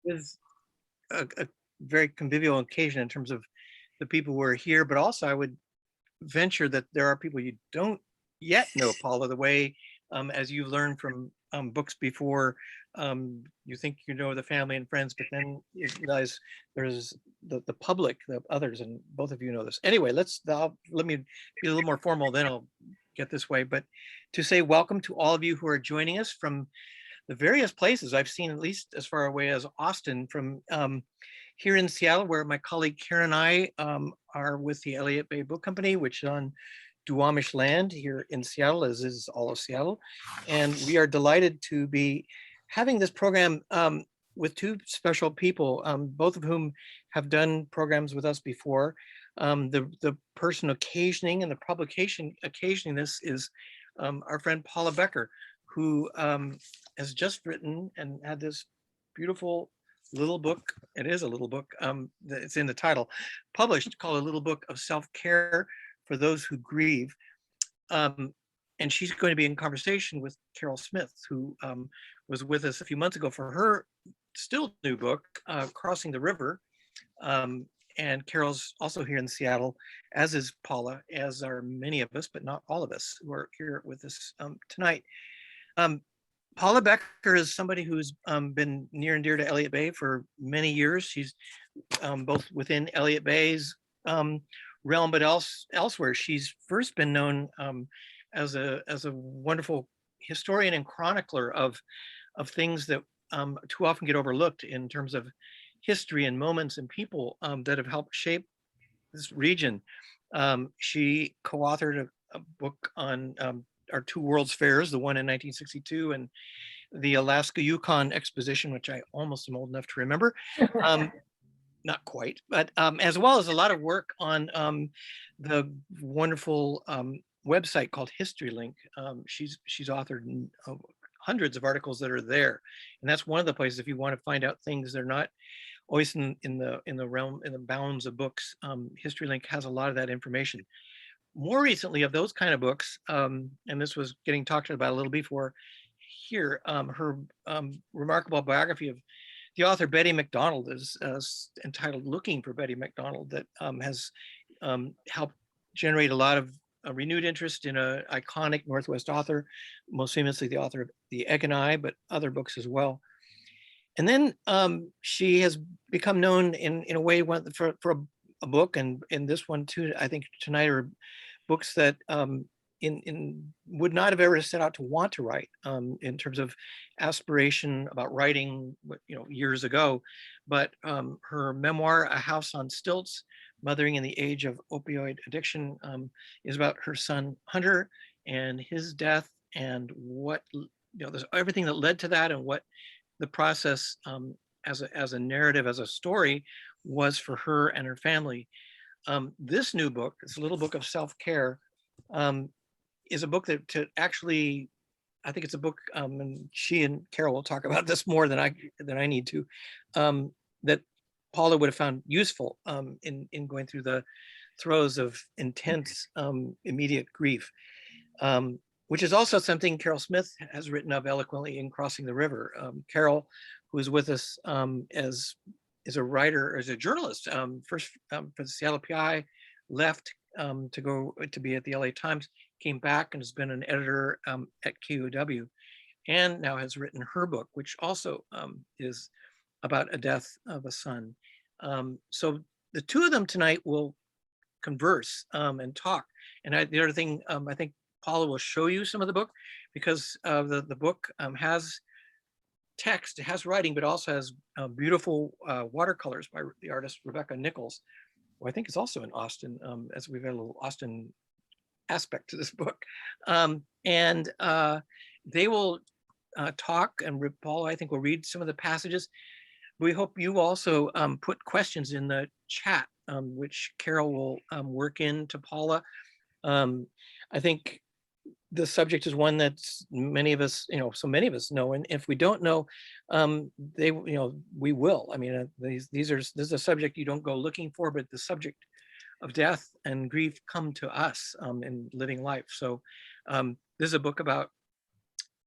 is a very convivial occasion in terms of the people who are here, but also I would venture that there are people you don't yet know, Paula, the way as you've learned from books before, you think you know the family and friends, but then you realize there's the public, the others, and both of you know this. Anyway, let me be a little more formal, then I'll get this way. But to say welcome to all of you who are joining us from the various places I've seen, at least as far away as Austin, from here in Seattle, where my colleague Karen and I are with the Elliott Bay Book Company, which is on Duwamish land here in Seattle, as is all of Seattle. And we are delighted to be having this program with two special people, both of whom have done programs with us before. The person occasioning and the publication occasioning this is our friend Paula Becker, who has just written and had this beautiful little book. It is a little book. It's in the title, published, called A Little Book of Self-Care for Those Who Grieve. And she's going to be in conversation with Carol Smith, who was with us a few months ago for her still new book, Crossing the River. And Carol's also here in Seattle, as is Paula, as are many of us, but not all of us who are here with us tonight. Paula Becker is somebody who's been near and dear to Elliott Bay for many years. She's both within Elliott Bay's realm, but elsewhere. She's first been known as a wonderful historian and chronicler of things that too often get overlooked in terms of history and moments and people that have helped shape this region. She co-authored a book on our two World's Fairs, the one in 1962 and the Alaska Yukon Exposition, which I almost am old enough to remember. Not quite, but as well as a lot of work on the wonderful website called HistoryLink. She's authored hundreds of articles that are there, and that's one of the places if you want to find out things that are not always in the realm, in the bounds of books. HistoryLink has a lot of that information. More recently, of those kind of books, and this was getting talked about a little before here, her remarkable biography of the author Betty MacDonald is entitled Looking for Betty MacDonald, that has helped generate a lot of renewed interest in an iconic Northwest author, most famously the author of The Egg and I, but other books as well. And then she has become known in a way for a book, and in this one too, I think tonight, are books that would not have ever set out to want to write in terms of aspiration about writing, years ago. But her memoir, A House on Stilts, Mothering in the Age of Opioid Addiction, is about her son Hunter and his death, and what there's everything that led to that, and what the process as a narrative, as a story, was for her and her family. This new book, this little book of self-care, is a book that actually, I think it's a book, and she and Carol will talk about this more than I need to, that Paula would have found useful in going through the throes of intense, immediate grief, which is also something Carol Smith has written of eloquently in Crossing the River. Carol, who is with us as a writer, as a journalist, first for the Seattle PI, left to go to be at the LA Times, came back and has been an editor at KUW, and now has written her book, which also is about a death of a son. So the two of them tonight will converse and talk. And the other thing, I think Paula will show you some of the book, because the book has text, it has writing, but also has beautiful watercolors by the artist Rebecca Nichols, who I think is also in Austin, as we've had a little Austin aspect to this book. And they will talk, and Paula, I think, will read some of the passages. We hope you also put questions in the chat, which Carol will work into Paula. I think the subject is one that many of us, so many of us know, and if we don't know, we will. I mean, this is a subject you don't go looking for, but the subject of death and grief come to us in living life. So this is a book about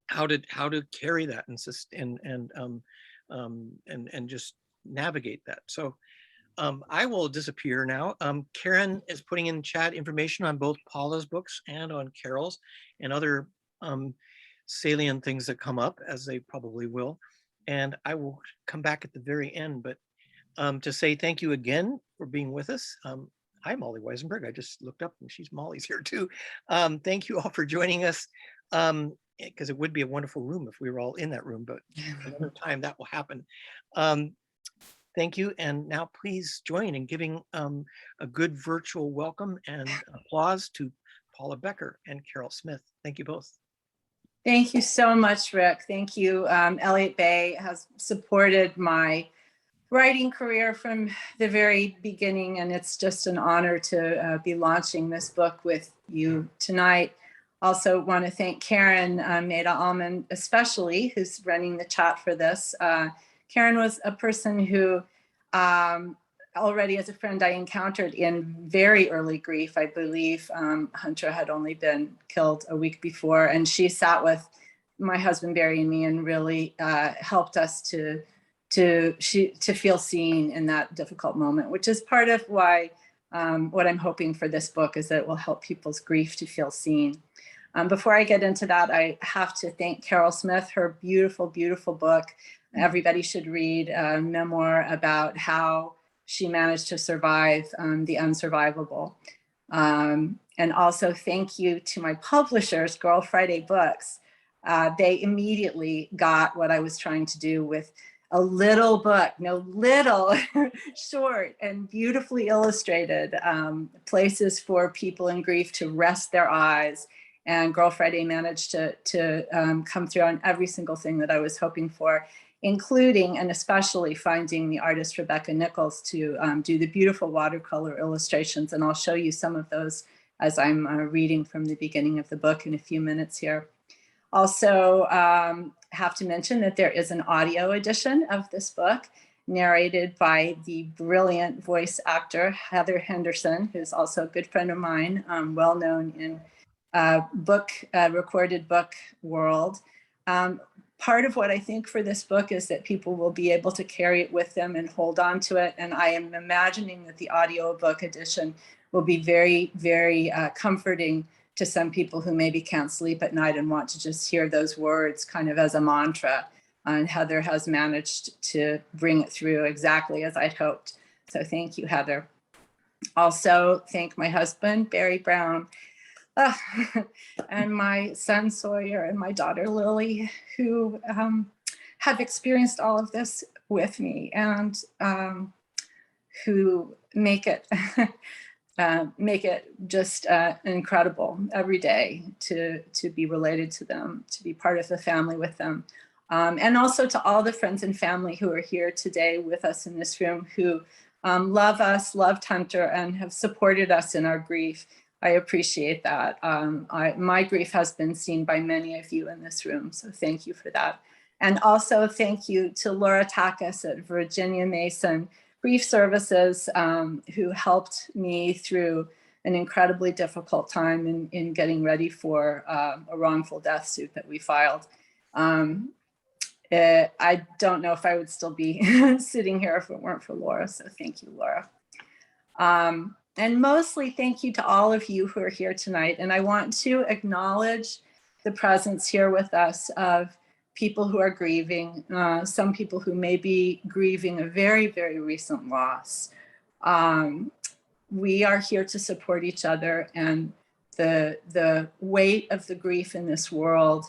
how to carry that and just navigate that. So I will disappear now. Karen is putting in chat information on both Paula's books and on Carol's, and other salient things that come up, as they probably will. And I will come back at the very end, but to say thank you again for being with us. Hi, Molly Weisenberg. I just looked up and Molly's here too. Thank you all for joining us, because it would be a wonderful room if we were all in that room, but another time that will happen. Thank you. And now please join in giving a good virtual welcome and applause to Paula Becker and Carol Smith. Thank you both. Thank you so much, Rick. Thank you. Elliott Bay has supported my writing career from the very beginning, and it's just an honor to be launching this book with you tonight. Also want to thank Karen Maida Almond, especially, who's running the chat for this. Karen was a person who already as a friend I encountered in very early grief. I believe Hunter had only been killed a week before, and she sat with my husband Barry and me and really helped us to feel seen in that difficult moment, which is part of why what I'm hoping for this book is that it will help people's grief to feel seen. Before I get into that, I have to thank Carol Smith, her beautiful, beautiful book. Everybody should read a memoir about how she managed to survive the unsurvivable. And also thank you to my publishers, Girl Friday Books. They immediately got what I was trying to do with a little book, short and beautifully illustrated, places for people in grief to rest their eyes. And Girl Friday managed to come through on every single thing that I was hoping for, including and especially finding the artist Rebecca Nichols to do the beautiful watercolor illustrations. And I'll show you some of those as I'm reading from the beginning of the book in a few minutes here. Also have to mention that there is an audio edition of this book narrated by the brilliant voice actor Heather Henderson, who's also a good friend of mine, well known in recorded book world. Part of what I think for this book is that people will be able to carry it with them and hold on to it. And I am imagining that the audiobook edition will be very, very comforting to some people who maybe can't sleep at night and want to just hear those words kind of as a mantra. And Heather has managed to bring it through exactly as I'd hoped. So thank you, Heather. Also, thank my husband, Barry Brown, and my son Sawyer and my daughter Lily, who have experienced all of this with me and who make it just incredible every day to be related to them, to be part of the family with them. And also to all the friends and family who are here today with us in this room, who love us, loved Hunter, and have supported us in our grief. I appreciate that. My grief has been seen by many of you in this room, so thank you for that. And also thank you to Laura Takis at Virginia Mason Grief Services, who helped me through an incredibly difficult time in getting ready for a wrongful death suit that we filed. I don't know if I would still be sitting here if it weren't for Laura, so thank you, Laura. And mostly thank you to all of you who are here tonight. And I want to acknowledge the presence here with us of people who are grieving, some people who may be grieving a very, very recent loss. We are here to support each other, and the weight of the grief in this world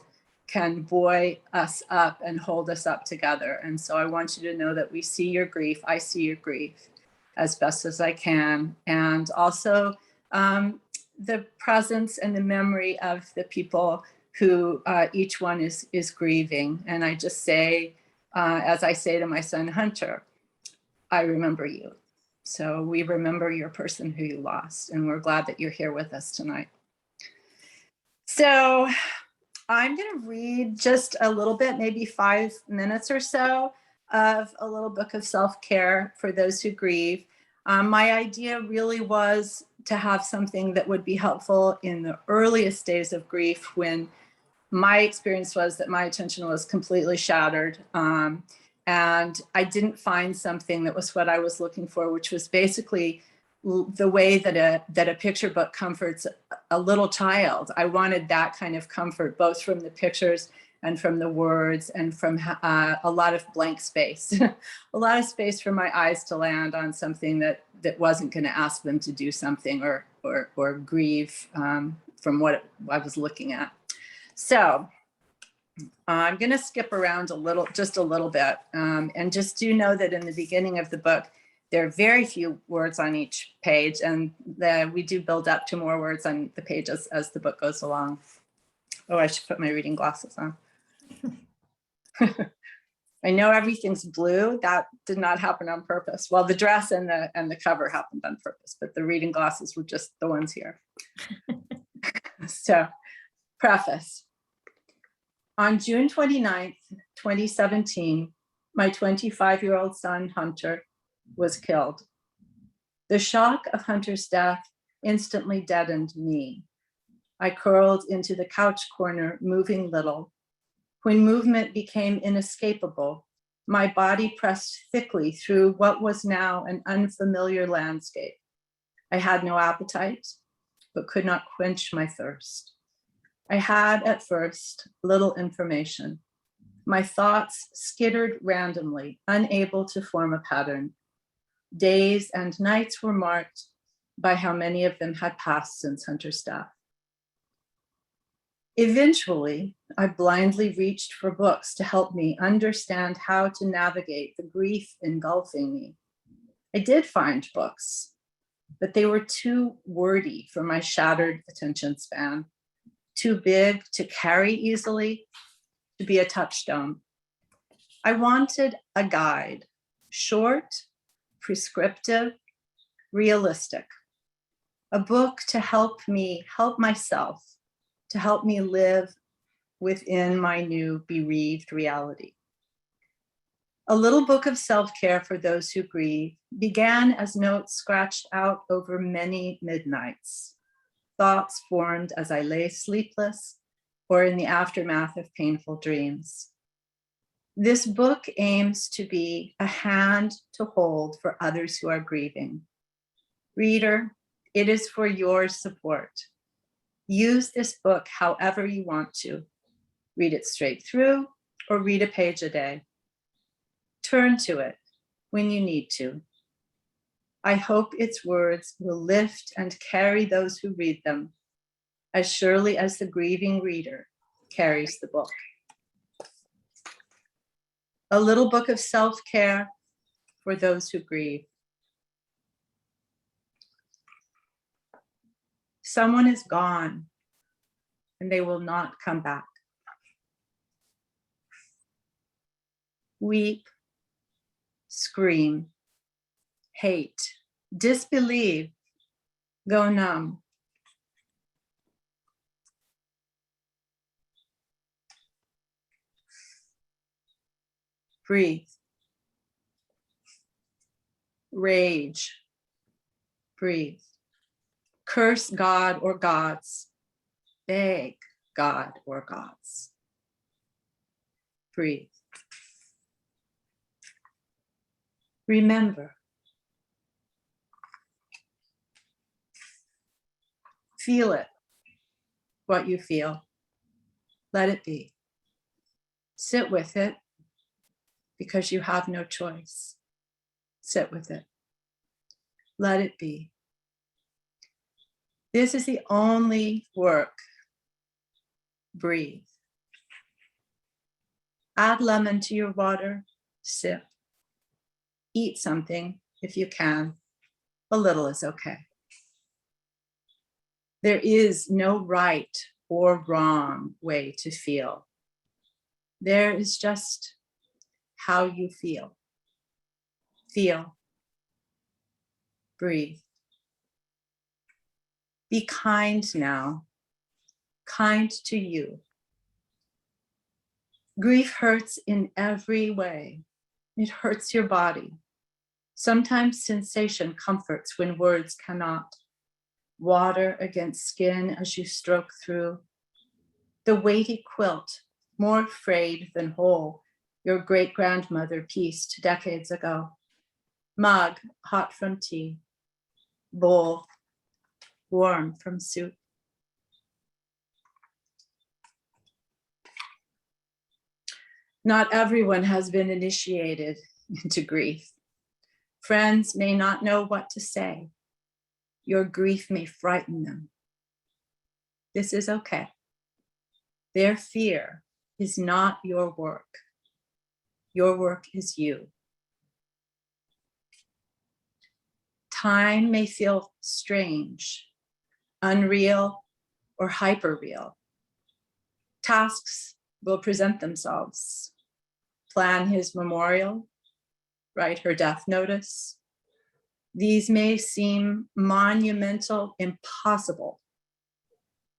can buoy us up and hold us up together. And so I want you to know that we see your grief, I see your grief as best as I can. And also the presence and the memory of the people who each one is grieving. And I just say, as I say to my son Hunter, I remember you. So we remember your person who you lost, and we're glad that you're here with us tonight. So I'm going to read just a little bit, maybe 5 minutes or so, of a little book of self-care for those who grieve. My idea really was to have something that would be helpful in the earliest days of grief, when my experience was that my attention was completely shattered. And I didn't find something that was what I was looking for, which was basically the way that a picture book comforts a little child. I wanted that kind of comfort, both from the pictures and from the words and from a lot of blank space, a lot of space for my eyes to land on something that wasn't going to ask them to do something or grieve from what I was looking at. So I'm going to skip around just a little bit, and just do know that in the beginning of the book, there are very few words on each page, and we do build up to more words on the page as the book goes along. Oh, I should put my reading glasses on. I know everything's blue. That did not happen on purpose. Well, the dress and the cover happened on purpose, but the reading glasses were just the ones here. So, preface. On June 29th, 2017, my 25-year-old son, Hunter, was killed. The shock of Hunter's death instantly deadened me. I curled into the couch corner, moving little. When movement became inescapable, my body pressed thickly through what was now an unfamiliar landscape. I had no appetite, but could not quench my thirst. I had, at first, little information. My thoughts skittered randomly, unable to form a pattern. Days and nights were marked by how many of them had passed since Hunter's death. Eventually, I blindly reached for books to help me understand how to navigate the grief engulfing me. I did find books, but they were too wordy for my shattered attention span, too big to carry easily, to be a touchstone. I wanted a guide, short, prescriptive, realistic, a book to help me help myself, to help me live within my new bereaved reality. A little book of self-care for those who grieve began as notes scratched out over many midnights, thoughts formed as I lay sleepless or in the aftermath of painful dreams. This book aims to be a hand to hold for others who are grieving. Reader, it is for your support. Use this book however you want to. Read it straight through or read a page a day. Turn to it when you need to. I hope its words will lift and carry those who read them as surely as the grieving reader carries the book. A little book of self-care for those who grieve. Someone is gone and they will not come back. Weep, scream, hate, disbelieve, go numb. Breathe. Rage. Breathe. Curse God or gods. Beg God or gods. Breathe. Remember. Feel it, what you feel. Let it be. Sit with it because you have no choice. Sit with it. Let it be. This is the only work. Breathe. Add lemon to your water. Sip. Eat something if you can. A little is okay. There is no right or wrong way to feel. There is just how you feel. Feel. Breathe. Be kind now. Kind to you. Grief hurts in every way. It hurts your body. Sometimes sensation comforts when words cannot. Water against skin as you stroke through. the weighty quilt, more frayed than whole, your great-grandmother pieced decades ago. Mug, hot from tea. Bowl, warm from soup. Not everyone has been initiated into grief. Friends may not know what to say. Your grief may frighten them. This is okay. Their fear is not your work. Your work is you. Time may feel strange, unreal, or hyperreal. Tasks will present themselves. Plan his memorial, write her death notice. These may seem monumental, impossible.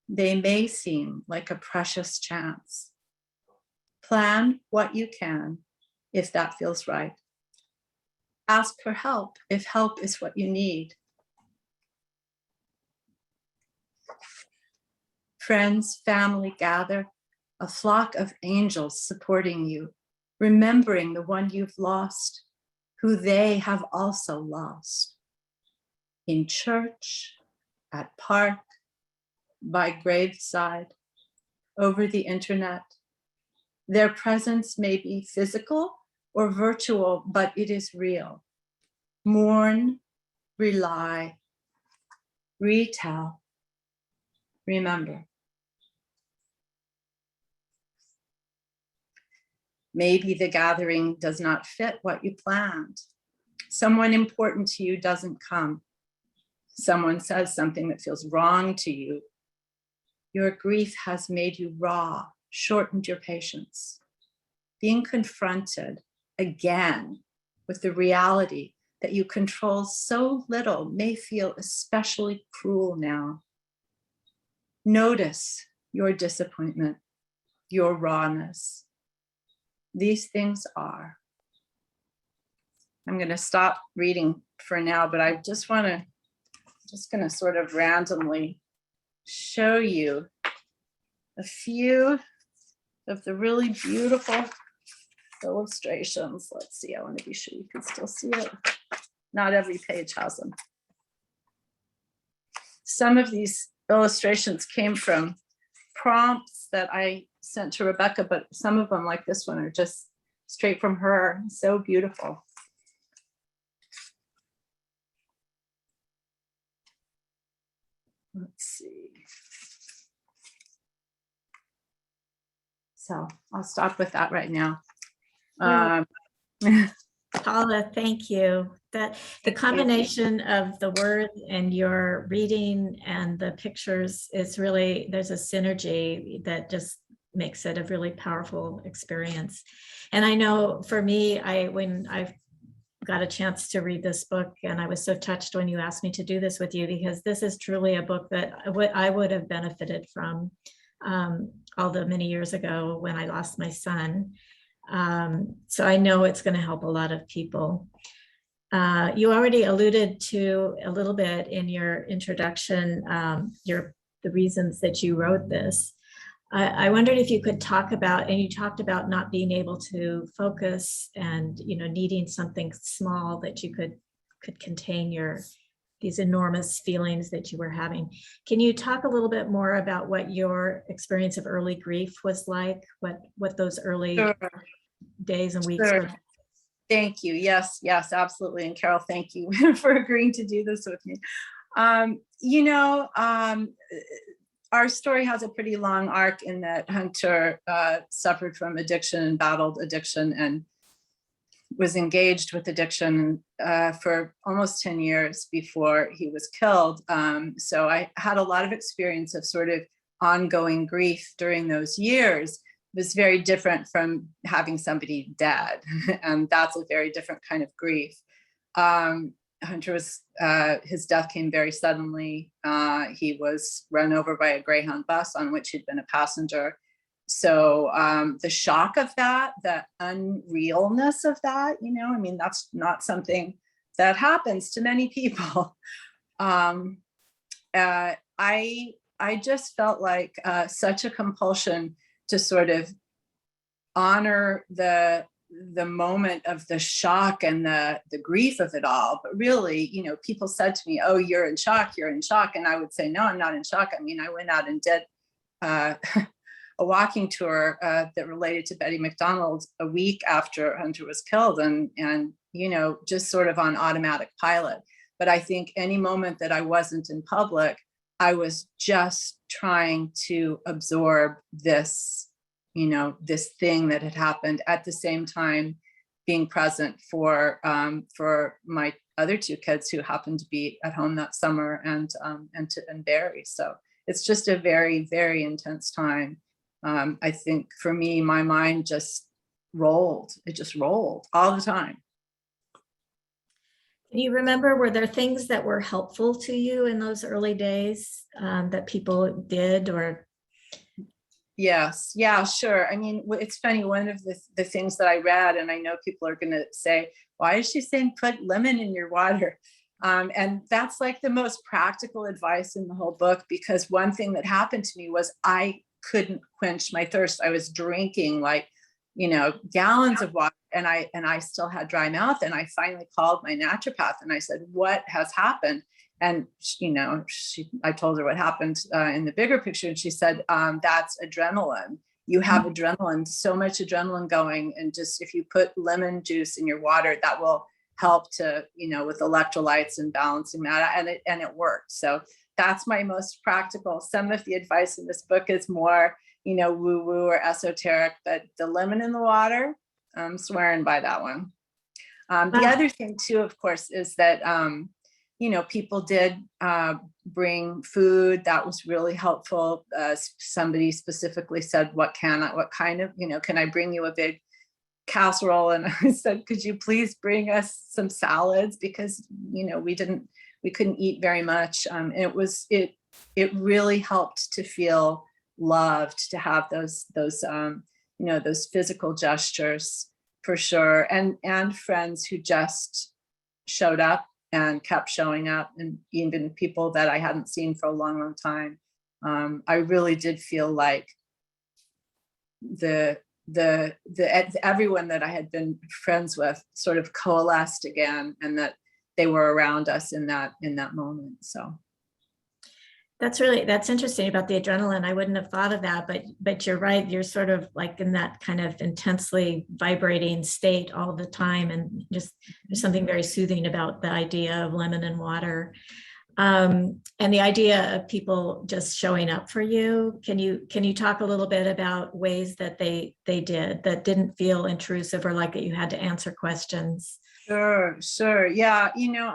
They may seem like a precious chance. Plan what you can if that feels right. Ask for help if help is what you need. Friends, family gather, a flock of angels supporting you, remembering the one you've lost, who they have also lost. In church, at park, by graveside, over the internet. Their presence may be physical or virtual, but it is real. Mourn, rely, retell, remember. Maybe the gathering does not fit what you planned. Someone important to you doesn't come. Someone says something that feels wrong to you. Your grief has made you raw, shortened your patience. Being confronted again with the reality that you control so little may feel especially cruel now. Notice your disappointment, your rawness. These things are. I'm going to stop reading for now, but I just going to sort of randomly show you a few of the really beautiful illustrations. Let's see, I want to be sure you can still see it. Not every page has them. Some of these illustrations came from prompts that I sent to Rebecca, but some of them, like this one, are just straight from her. So beautiful. Let's see. So I'll stop with that right now. Paula, thank you. The combination of the words and your reading and the pictures is really, there's a synergy that just makes it a really powerful experience. And I know for me, when I got a chance to read this book, and I was so touched when you asked me to do this with you, because this is truly a book that I would have benefited from although many years ago when I lost my son. So I know it's going to help a lot of people. You already alluded to a little bit in your introduction, the reasons that you wrote this. I wondered if you could talk about, and you talked about not being able to focus and, needing something small that you could contain these enormous feelings that you were having. Can you talk a little bit more about what your experience of early grief was like? What those early days and weeks were? Thank you. Yes, absolutely. And Carol, thank you for agreeing to do this with me. Our story has a pretty long arc in that Hunter suffered from addiction and battled addiction and was engaged with addiction for almost 10 years before he was killed. So I had a lot of experience of sort of ongoing grief during those years. It was very different from having somebody dead, and that's a very different kind of grief. Hunter his death came very suddenly. He was run over by a Greyhound bus on which he'd been a passenger. So the shock of that, the unrealness of that, that's not something that happens to many people. I I just felt like such a compulsion to sort of honor the moment of the shock and the grief of it all. But really, you know, people said to me, "Oh, you're in shock, you're in shock." And I would say, "No, I'm not in shock." I mean, I went out and did a walking tour that related to Betty McDonald a week after Hunter was killed, and you know, just sort of on automatic pilot. But I think any moment that I wasn't in public, I was just trying to absorb this, you know, this thing that had happened, at the same time being present for my other two kids who happened to be at home that summer, and Barry. So it's just a very, very intense time. I think for me, my mind just rolled. It just rolled all the time. Can you remember, were there things that were helpful to you in those early days that people did, or? Yes, yeah, sure. I mean, it's funny, one of the things that I read, and I know people are going to say, why is she saying put lemon in your water? And that's like the most practical advice in the whole book, because one thing that happened to me was I couldn't quench my thirst. I was drinking like, you know, gallons of water, and I still had dry mouth. And I finally called my naturopath and I said, what has happened? And, you know, I told her what happened in the bigger picture. And she said, that's adrenaline. You have adrenaline, so much adrenaline going. And just, if you put lemon juice in your water, that will help to, you know, with electrolytes and balancing that. And it worked. So that's my most practical. Some of the advice in this book is more, you know, woo woo or esoteric, but the lemon in the water, I'm swearing by that one. The other thing too, of course, is that, you know, people did bring food. That was really helpful. Somebody specifically said, what kind of, you know, can I bring you a big casserole? And I said, could you please bring us some salads? Because, you know, we couldn't eat very much. It really helped to feel loved, to have those you know, those physical gestures, for sure. And friends who just showed up and kept showing up, and even people that I hadn't seen for a long, long time. I really did feel like everyone that I had been friends with sort of coalesced again, and that they were around us in that moment. So that's interesting about the adrenaline. I wouldn't have thought of that, but you're right. You're sort of like in that kind of intensely vibrating state all the time, and just there's something very soothing about the idea of lemon and water, and the idea of people just showing up for you. Can you talk a little bit about ways that they did that didn't feel intrusive, or like that you had to answer questions? Sure. Yeah. You know,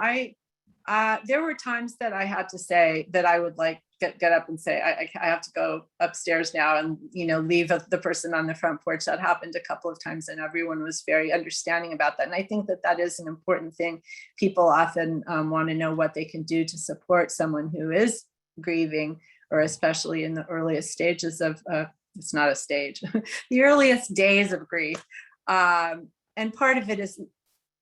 there were times that I had to say that I would like get up and say, I have to go upstairs now, and, you know, leave the person on the front porch. That happened a couple of times, and everyone was very understanding about that. And I think that is an important thing. People often want to know what they can do to support someone who is grieving, or especially in the earliest stages of, it's not a stage, the earliest days of grief. And part of it is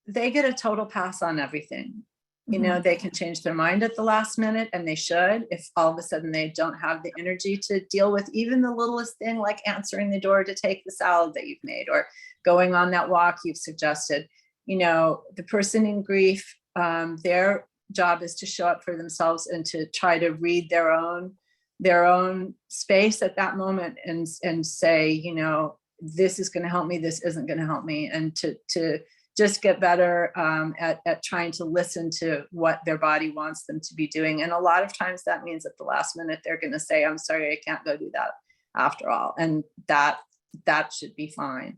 they get a total pass on everything. You know, they can change their mind at the last minute, and they should, if all of a sudden they don't have the energy to deal with even the littlest thing, like answering the door to take the salad that you've made, or going on that walk you've suggested. You know, the person in grief, their job is to show up for themselves and to try to read their own space at that moment, and say, you know, this is going to help me, this isn't going to help me, and to just get better at trying to listen to what their body wants them to be doing. And a lot of times that means at the last minute, they're going to say, I'm sorry, I can't go do that after all. And that should be fine.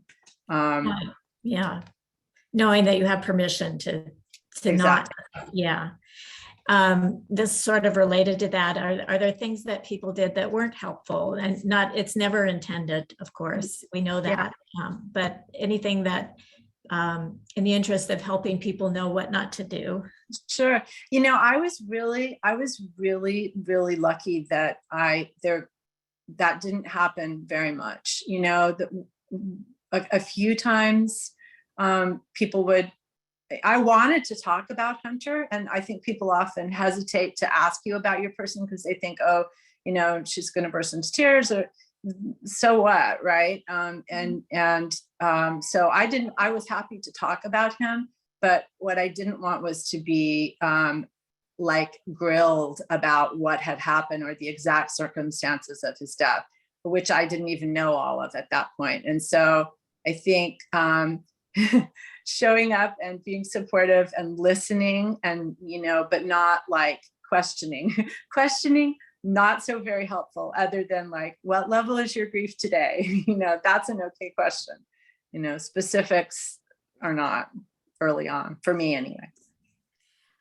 Yeah. Knowing that you have permission to Exactly. Not, yeah. This sort of related to that, are there things that people did that weren't helpful? And it's never intended, of course, we know that, but anything that, in the interest of helping people know what not to do. Sure. You know, I was really, really lucky that that didn't happen very much. You know, a few times I wanted to talk about Hunter, and I think people often hesitate to ask you about your person because they think, oh, she's going to burst into tears, or so what, right? So I was happy to talk about him, but what I didn't want was to be like grilled about what had happened or the exact circumstances of his death, which I didn't even know all of at that point. And so I think showing up and being supportive and listening, and but not like questioning not so very helpful, other than like, what level is your grief today? That's an okay question. Specifics are not early on, for me anyway.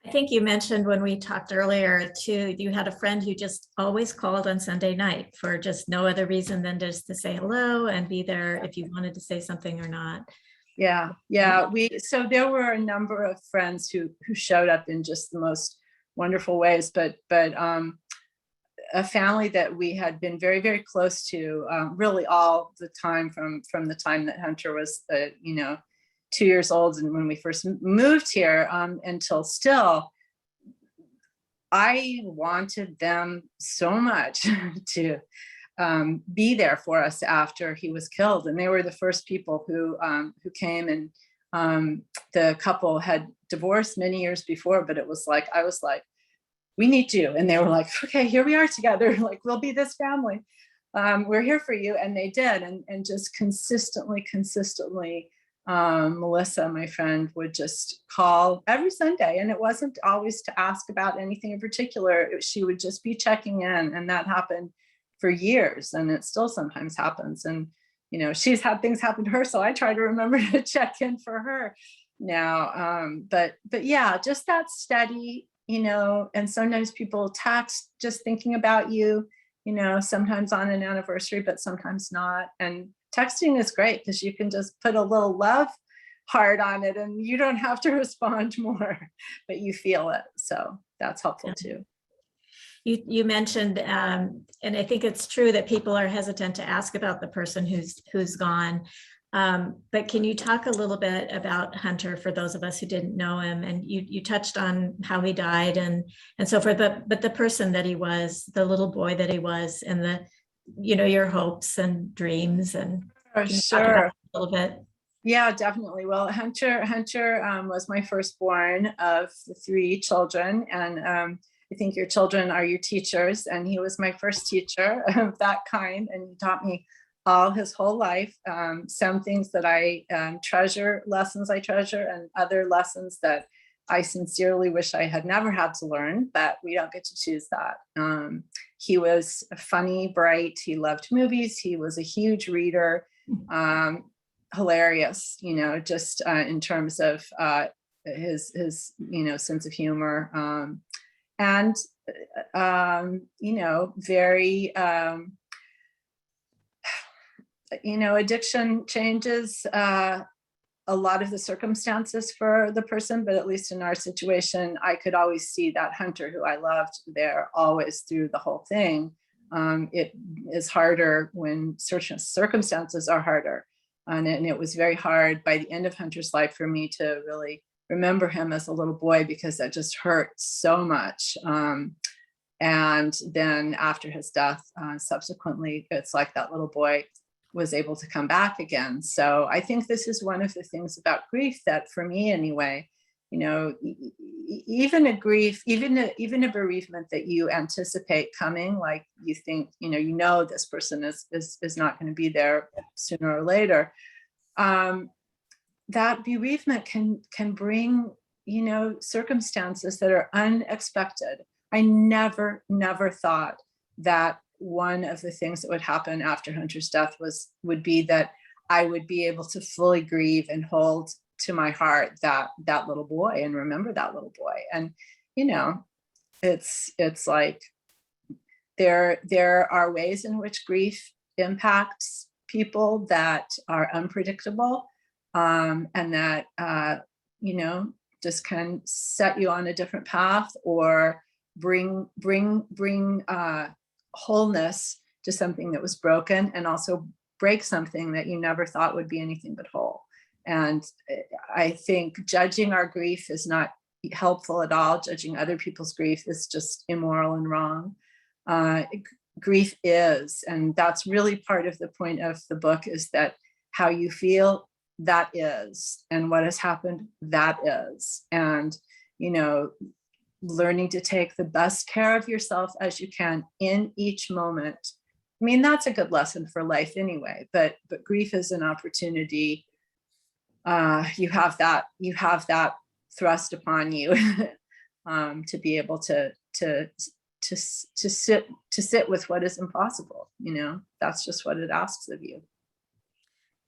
I think you mentioned when we talked earlier too, you had a friend who just always called on Sunday night for just no other reason than just to say hello and be there if you wanted to say something or not. Yeah. So there were a number of friends who showed up in just the most wonderful ways, but a family that we had been very, very close to, really all the time from the time that Hunter was, 2 years old, and when we first moved here, until still, I wanted them so much to be there for us after he was killed. And they were the first people who came, and the couple had divorced many years before, but it was like, I was like, we need you. And they were like, okay, here we are together. Like, we'll be this family. We're here for you. And they did. And just consistently, Melissa, my friend, would just call every Sunday. And it wasn't always to ask about anything in particular. She would just be checking in. And that happened for years. And it still sometimes happens. And, she's had things happen to her. So I try to remember to check in for her now. But yeah, just that steady, and sometimes people text just thinking about you, sometimes on an anniversary, but sometimes not. And texting is great because you can just put a little love heart on it and you don't have to respond more, but you feel it. So that's helpful too. You mentioned, and I think it's true that people are hesitant to ask about the person who's gone. But can you talk a little bit about Hunter for those of us who didn't know him? And you touched on how he died and so forth, but the person that he was, the little boy that he was, and your hopes and dreams, and sure, a little bit. Yeah, definitely. Well, Hunter was my firstborn of the 3 children, and I think your children are your teachers, and he was my first teacher of that kind, and he taught me all his whole life. Some things that I treasure, lessons I treasure, and other lessons that I sincerely wish I had never had to learn, but we don't get to choose that. He was funny, bright, he loved movies, he was a huge reader, hilarious, just in terms of his sense of humor, and very addiction changes a lot of the circumstances for the person, but at least in our situation, I could always see that Hunter, who I loved, there always through the whole thing. It is harder when certain circumstances are harder. And it was very hard by the end of Hunter's life for me to really remember him as a little boy, because that just hurt so much. And then after his death, subsequently, it's like that little boy was able to come back again. So I think this is one of the things about grief that, for me anyway, even a grief, even a bereavement that you anticipate coming, like you think, this person is not going to be there sooner or later. That bereavement can bring, circumstances that are unexpected. I never thought that one of the things that would happen after Hunter's death would be that I would be able to fully grieve and hold to my heart that little boy and remember that little boy. And, it's like there are ways in which grief impacts people that are unpredictable, and that, just can set you on a different path or bring wholeness to something that was broken, and also break something that you never thought would be anything but whole. And I think judging our grief is not helpful at all. Judging other people's grief is just immoral and wrong. grief is. And that's really part of the point of the book, is that how you feel, that is, and what has happened, that is. And, you know, learning to take the best care of yourself as you can in each moment. I mean, that's a good lesson for life anyway, but grief is an opportunity. You have that thrust upon you to be able to sit with what is impossible. You know, that's just what it asks of you.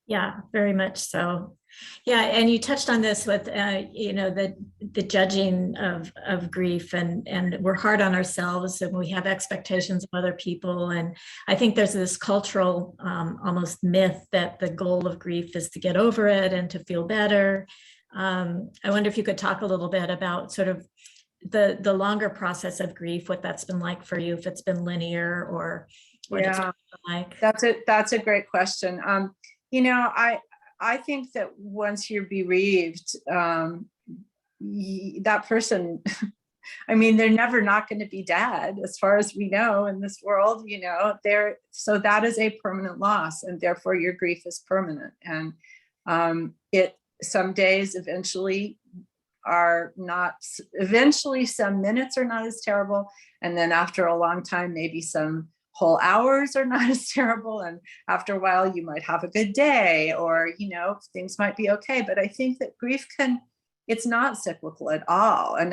Yeah, very much so. Yeah, and you touched on this with you know, the judging of grief, and we're hard on ourselves, and we have expectations of other people. And I think there's this cultural almost myth that the goal of grief is to get over it and to feel better. I wonder if you could talk a little bit about sort of the longer process of grief, what that's been like for you, if it's been linear or what it's been like. That's a great question. You know, I think that once you're bereaved, that person, I mean, they're never not going to be dead, as far as we know in this world, you know, so that is a permanent loss, and therefore your grief is permanent. And some days eventually some minutes are not as terrible. And then after a long time, maybe some whole hours are not as terrible. And after a while, you might have a good day, or, you know, things might be okay. But I think that grief it's not cyclical at all. And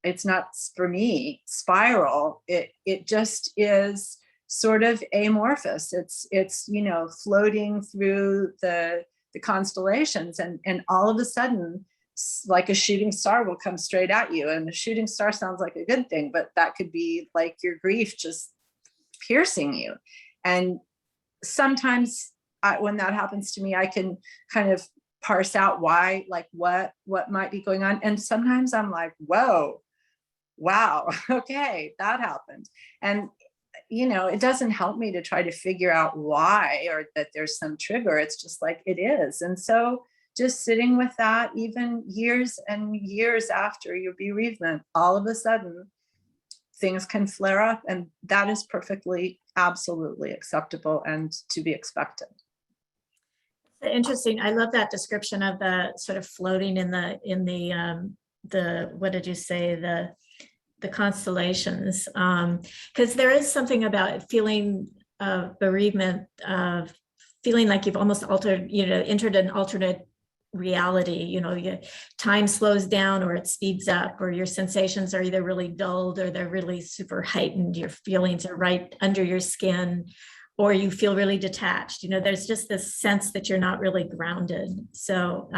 it's not, for me, spiral. It just is sort of amorphous. It's, you know, floating through the constellations, and all of a sudden, like a shooting star will come straight at you. And the shooting star sounds like a good thing, but that could be like your grief just piercing you. And sometimes when that happens to me, I can kind of parse out why, like what might be going on. And sometimes I'm like, whoa, wow, okay, that happened. And, you know, it doesn't help me to try to figure out why, or that there's some trigger. It's just like it is. And so just sitting with that, even years and years after your bereavement, all of a sudden things can flare up, and that is perfectly, absolutely acceptable and to be expected. Interesting. I love that description of the sort of floating in the what did you say, the constellations, because there is something about feeling bereavement, of feeling like you've almost entered an alternate reality. You know, time slows down, or it speeds up, or your sensations are either really dulled or they're really super heightened. Your feelings are right under your skin, or you feel really detached. You know, there's just this sense that you're not really grounded. So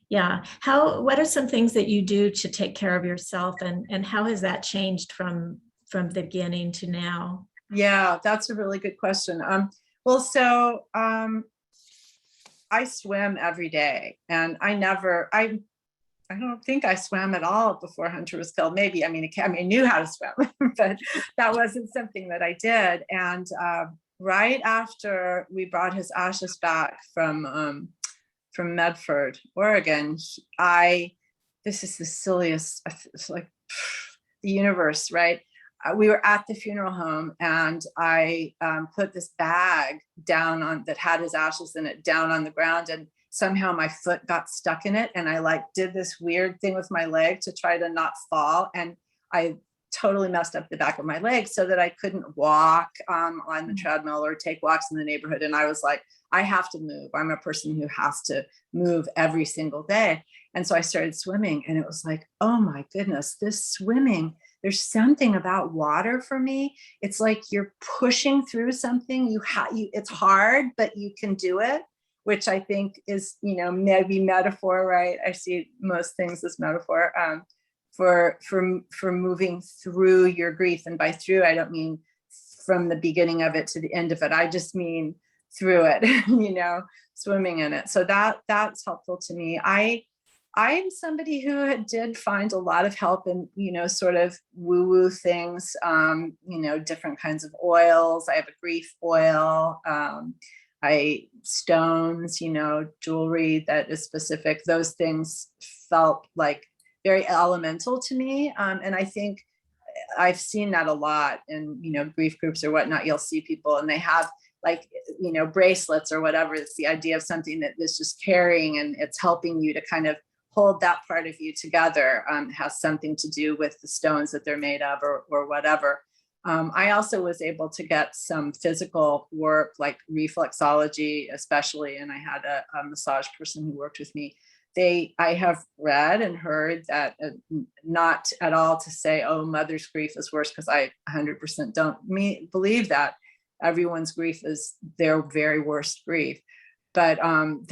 yeah, what are some things that you do to take care of yourself, and how has that changed from the beginning to now? Yeah, that's a really good question. Well, so I swim every day, and I don't think I swam at all before Hunter was killed. Maybe, I knew how to swim, but that wasn't something that I did. And right after we brought his ashes back from Medford, Oregon, this is the silliest, it's like the universe, right? We were at the funeral home, and I put this bag down that had his ashes in it down on the ground, and somehow my foot got stuck in it, and I like did this weird thing with my leg to try to not fall, and I totally messed up the back of my leg so that I couldn't walk on the treadmill or take walks in the neighborhood. And I was like, I have to move. I'm a person who has to move every single day. And so I started swimming, and it was like, oh my goodness, this swimming, there's something about water for me. It's like you're pushing through something. It's hard, but you can do it, which I think is, you know, maybe metaphor, right? I see most things as metaphor for moving through your grief. And by through, I don't mean from the beginning of it to the end of it. I just mean through it, you know, swimming in it. So that's helpful to me. I am somebody who did find a lot of help in, you know, sort of woo-woo things, you know, different kinds of oils. I have a grief oil, stones, you know, jewelry that is specific. Those things felt like very elemental to me. And I think I've seen that a lot in, grief groups or whatnot. You'll see people and they have like, bracelets or whatever. It's the idea of something that is just carrying and it's helping you to kind of hold that part of you together. Has something to do with the stones that they're made of or whatever. I also was able to get some physical work like reflexology, especially, and I had a massage person who worked with me. I have read and heard that not at all to say, oh, mother's grief is worse, because I 100% don't believe that. Everyone's grief is their very worst grief. But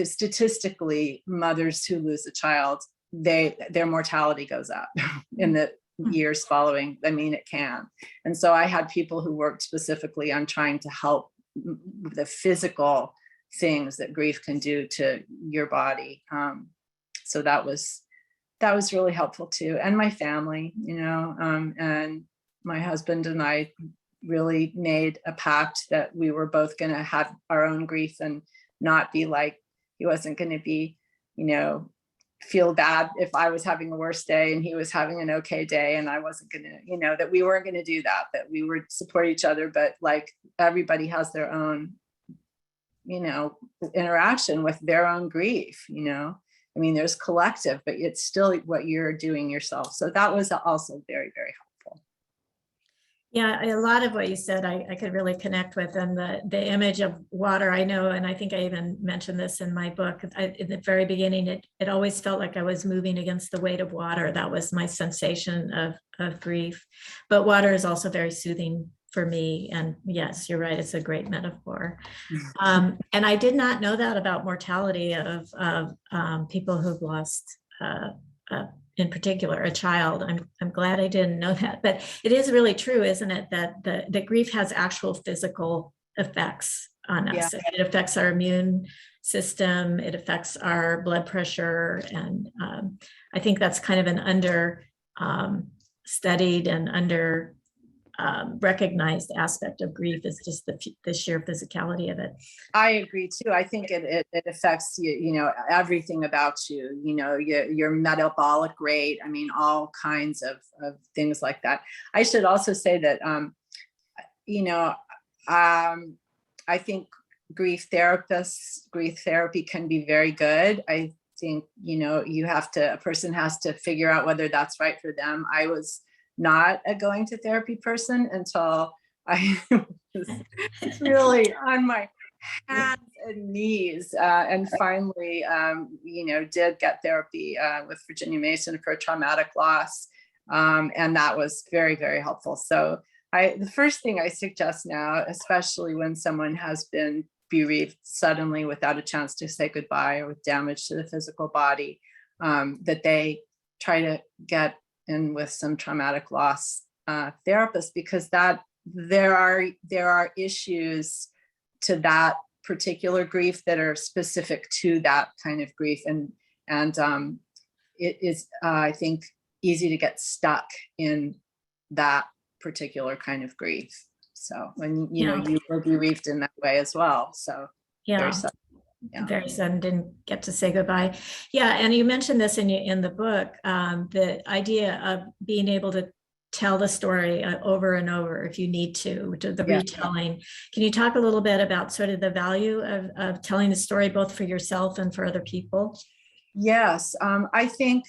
statistically, mothers who lose a child, their mortality goes up in the years following. I mean, it can. And so I had people who worked specifically on trying to help the physical things that grief can do to your body. So that was really helpful too. And my family, and my husband and I really made a pact that we were both going to have our own grief and not be like, he wasn't going to be, feel bad if I was having a worse day and he was having an okay day, and I wasn't going to, that we weren't going to do that we would support each other, but like everybody has their own, interaction with their own grief, I mean, there's collective, but it's still what you're doing yourself. So that was also very, very helpful. Yeah, a lot of what you said, I could really connect with. And the image of water, I know, and I think I even mentioned this in my book, in the very beginning, it always felt like I was moving against the weight of water. That was my sensation of grief. But water is also very soothing for me. And yes, you're right, it's a great metaphor. And I did not know that about mortality of people who've lost in particular, a child. I'm glad I didn't know that, but it is really true, isn't it? That the grief has actual physical effects on us. Yeah. It affects our immune system. It affects our blood pressure. And I think that's kind of an under studied and under recognized aspect of grief, is just the sheer physicality of it. I agree too. I think it affects you, everything about you, your metabolic rate. I mean, all kinds of things like that. I should also say that, I think grief therapy can be very good. I think, a person has to figure out whether that's right for them. I was not a going to therapy person until I was really on my hands and knees, and finally, did get therapy with Virginia Mason for traumatic loss, and that was very, very helpful. So the first thing I suggest now, especially when someone has been bereaved suddenly without a chance to say goodbye or with damage to the physical body, that they try to get in with some traumatic loss therapist, because that there are issues to that particular grief that are specific to that kind of grief, and it is I think easy to get stuck in that particular kind of grief. So when you were bereaved in that way as well. So yeah. Very sudden, didn't get to say goodbye. Yeah, and you mentioned this in the book, the idea of being able to tell the story over and over if you need to the retelling. Can you talk a little bit about sort of the value of telling the story both for yourself and for other people? Yes, I think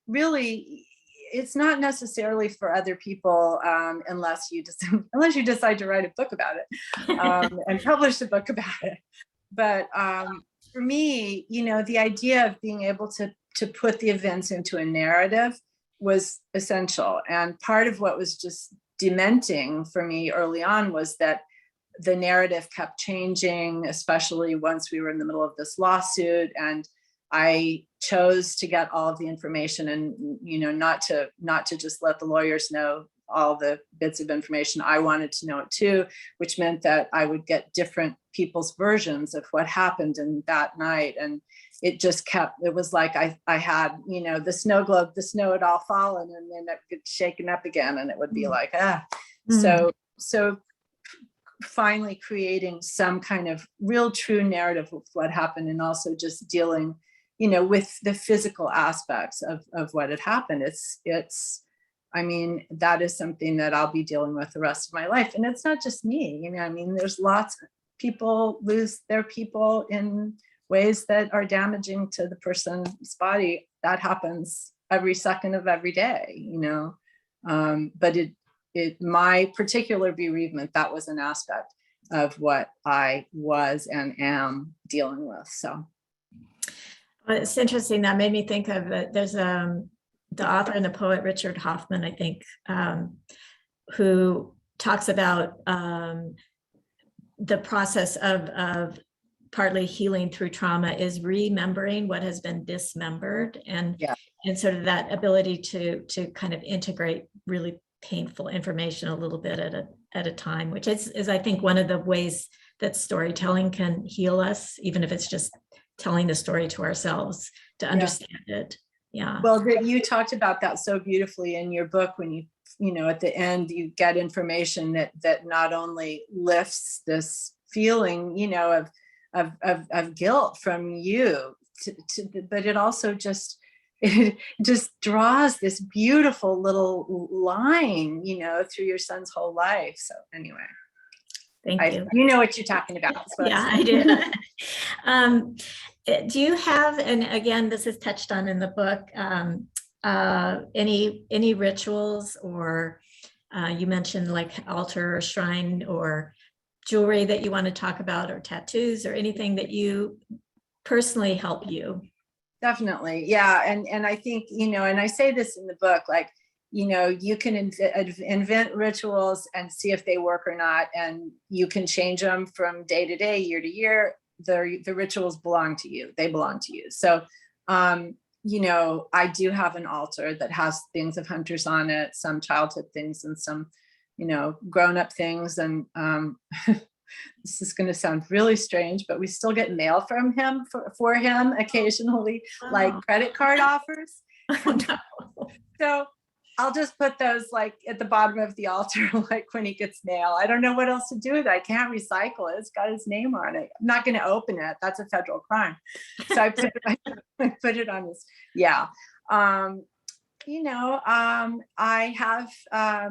really it's not necessarily for other people unless you decide to write a book about it and publish a book about it. But for me, the idea of being able to put the events into a narrative was essential. And part of what was just dementing for me early on was that the narrative kept changing, especially once we were in the middle of this lawsuit. And I chose to get all of the information and, not to just let the lawyers know all the bits of information. I wanted to know it too, which meant that I would get different people's versions of what happened in that night. And it just it was like I had, the snow globe, the snow had all fallen and then it would get shaken up again. And it would be like, So finally creating some kind of real true narrative of what happened, and also just dealing, with the physical aspects of what had happened. It's I mean, that is something that I'll be dealing with the rest of my life. And it's not just me, you know, I mean, there's lots of people lose their people in ways that are damaging to the person's body. That happens every second of every day, you know. But my particular bereavement, that was an aspect of what I was and am dealing with. So well, it's interesting. That made me think of there's the author and the poet Richard Hoffman, I think, who talks about the process of partly healing through trauma is remembering what has been dismembered, and sort of that ability to kind of integrate really painful information a little bit at a time, which is I think one of the ways that storytelling can heal us, even if it's just telling the story to ourselves to understand it. Yeah. Well, you talked about that so beautifully in your book when you know, at the end, you get information that not only lifts this feeling, you know, of guilt from you, but it also it just draws this beautiful little line, you know, through your son's whole life. So anyway, thank you. You know what you're talking about. Yeah, I do. Do you have, and again, this is touched on in the book, any rituals, or you mentioned like altar or shrine or jewelry that you want to talk about, or tattoos, or anything that you personally help you? Definitely. Yeah. And I think, you know, and I say this in the book, like, you know, you can invent rituals and see if they work or not. And you can change them from day to day, year to year. The rituals belong to you. They belong to you. So, you know, I do have an altar that has things of Hunter's on it, some childhood things and some, you know, grown-up things. And this is going to sound really strange, but we still get mail from him for him occasionally, like credit card offers. Oh, no. So I'll just put those like at the bottom of the altar, like when he gets mail. I don't know what else to do with it. I can't recycle it. It's got his name on it. I'm not going to open it. That's a federal crime. So I put it on his, yeah. You know, I have I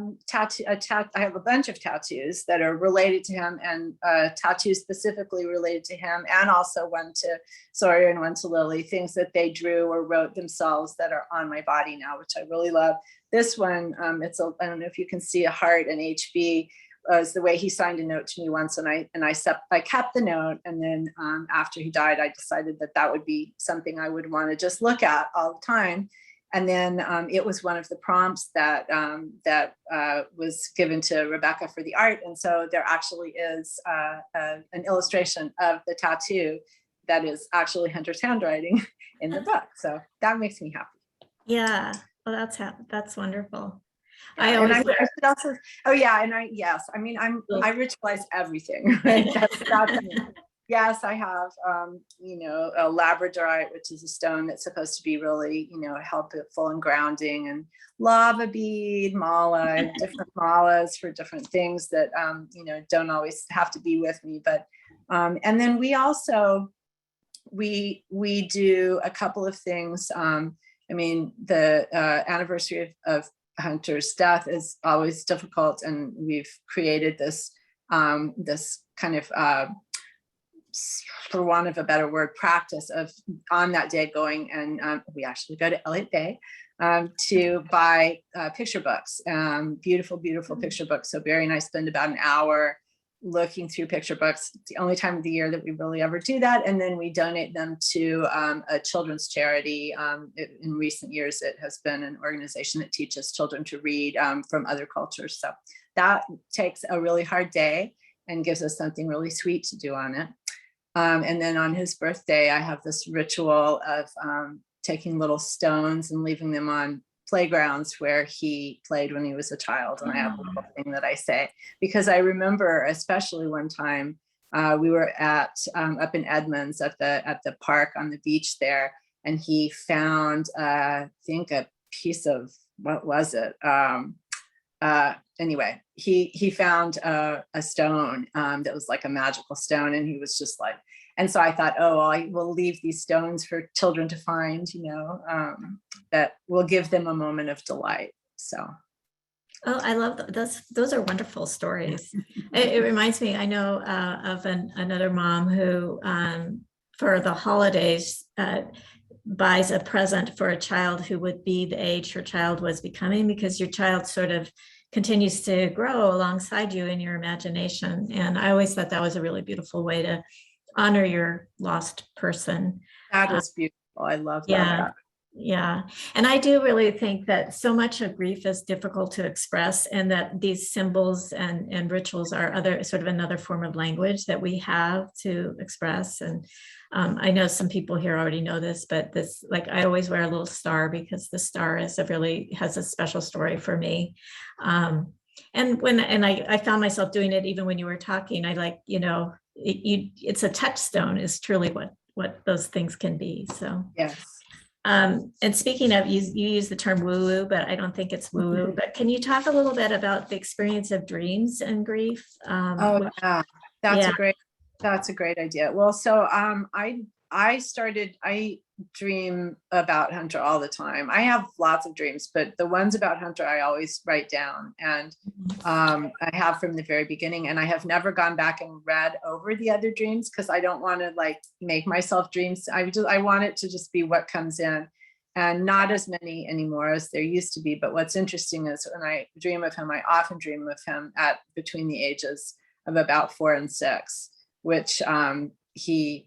have a bunch of tattoos that are related to him, and tattoos specifically related to him, and also one to Sawyer and one to Lily, things that they drew or wrote themselves that are on my body now, which I really love. This one, I don't know if you can see a heart and HB, is the way he signed a note to me once, and I kept the note, and then after he died, I decided that would be something I would want to just look at all the time. And then it was one of the prompts that was given to Rebecca for the art. And so there actually is an illustration of the tattoo that is actually Hunter's handwriting in the book. So that makes me happy. Yeah, well, that's wonderful. Yeah, I always I mean, I ritualize everything, right? That's me. Yes, I have, you know, a labradorite, which is a stone that's supposed to be really, you know, helpful and grounding, and lava bead, mala, different malas for different things that, you know, don't always have to be with me. But, and then we also, we do a couple of things. I mean, the anniversary of Hunter's death is always difficult. And we've created this, this kind of, for want of a better word, practice of on that day going, and we actually go to Elliott Bay to buy picture books, beautiful picture books. So Barry and I spend about an hour looking through picture books. It's the only time of the year that we really ever do that. And then we donate them to a children's charity. In recent years, it has been an organization that teaches children to read from other cultures. So that takes a really hard day and gives us something really sweet to do on it. And then on his birthday, I have this ritual of taking little stones and leaving them on playgrounds where he played when he was a child. And I have a little thing that I say, because I remember, especially one time we were at up in Edmonds at the park on the beach there, and he found I think a piece of, what was it? Anyway, he found a stone that was like a magical stone, and he was just like, and so I thought, oh, I will leave these stones for children to find, you know, that will give them a moment of delight. So Oh, I love those. Those are wonderful stories. It reminds me, I know of another mom who, for the holidays, buys a present for a child who would be the age her child was becoming, because your child sort of continues to grow alongside you in your imagination. And I always thought that was a really beautiful way to honor your lost person. That is beautiful. I love that. Yeah. Yeah. And I do really think that so much of grief is difficult to express, and that these symbols and rituals are other sort of another form of language that we have to express. And I know some people here already know this, but this, like, I always wear a little star because the star is has a special story for me. And I found myself doing it even when you were talking. I like, it's a touchstone is truly what those things can be. So Yes. And speaking of, you use the term woo-woo, but I don't think it's woo-woo. But can you talk a little bit about the experience of dreams and grief? Oh, yeah, that's a great idea. Well, so I dream about Hunter all the time. I have lots of dreams, but the ones about Hunter I always write down, and I have from the very beginning. And I have never gone back and read over the other dreams because I don't want to like make myself dreams. I want it to just be what comes in, and not as many anymore as there used to be. But what's interesting is when I dream of him, I often dream of him at between the ages of about 4 and 6, which he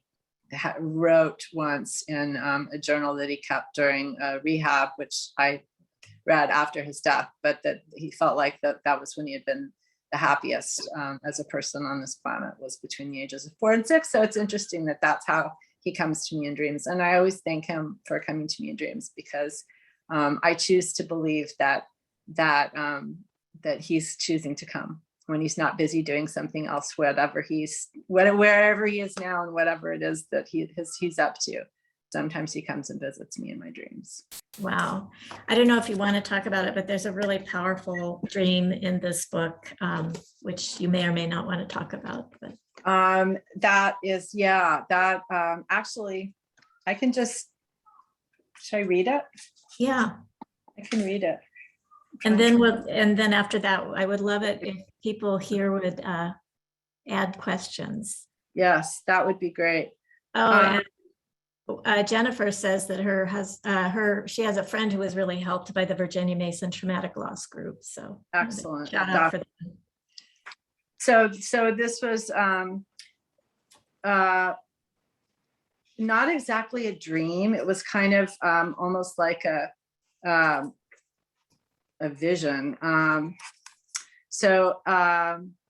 wrote once in a journal that he kept during rehab, which I read after his death, but that he felt like that was when he had been the happiest as a person on this planet, was between the ages of 4 and 6. So it's interesting that that's how he comes to me in dreams. And I always thank him for coming to me in dreams, because I choose to believe that he's choosing to come when he's not busy doing something else, wherever he is now, and whatever it is that he's up to. Sometimes he comes and visits me in my dreams. Wow. I don't know if you want to talk about it, but there's a really powerful dream in this book, which you may or may not want to talk about. But actually, I can just, should I read it? Yeah. I can read it. And then after that, I would love it if people here would add questions. Yes, that would be great. Oh, and Jennifer says that she has a friend who was really helped by the Virginia Mason Traumatic Loss Group. So excellent. Shout out for them. So this was not exactly a dream. It was kind of almost like a vision.